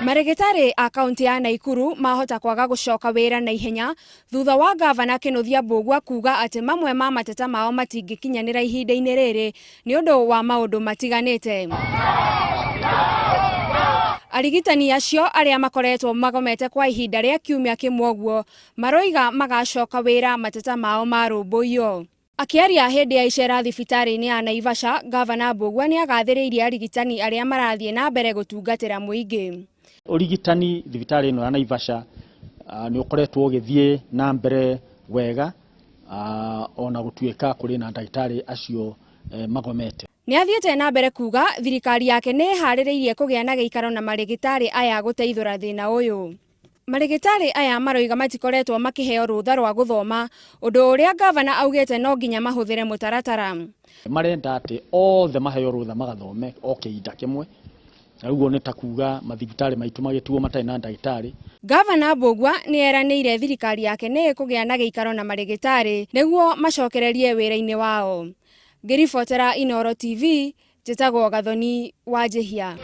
Marigitari a kaunti ya Naikuru mahota kwaga gucoka wira na ihenya thutha wa gavana Kĩnũthia Mbũgua kuga ati mamwe ma mateta mao matingikinyanira ihinda-ini riri ni undu wa maundu matiganite. Arigitani acio aria makoretwo magomete kwa ihinda ria kiumia kimwe guo maroiga magacoka wira mateta mao marũmbũiyo. Akiaria hindi ya icera thibitari-ini ya Naivasha, gavana Mbũgua ni agathĩrĩirie arigitani aria marathie na mbere gutungatira muingi. Urigitani thibitari ino ya Naivasha ni ukoretwo ugithie na mbere wega ona gutuika kuri na ndagitari acio magomete. Ni athiete na mbere kuga thirikari yake ni harĩrĩirie kũgĩa na gĩikaro na marigitari aya gũteithũra thĩna ũyũ. Marigitari aya maroiga matikoretwo makiheo rũtha rwa guthoma, ũndũ ũrĩa gavana augĩte no nginya mahũthĩre mũtaratara. Marenda ati othe maheo rũtha magathome o kĩhinda kĩmwe. Uguo nĩ ta kuga mathibitari maitu magĩtuo matarĩ na ndagĩtarĩ. Gavana Mbũgua ni eranĩire thirikari yake ni ĩkũgĩa na gĩikaro na marigitari nĩguo macokererie wĩra-inĩ wao. Ngĩribotera Inooro TV, njĩtagwo Gathoni Wanjĩhia.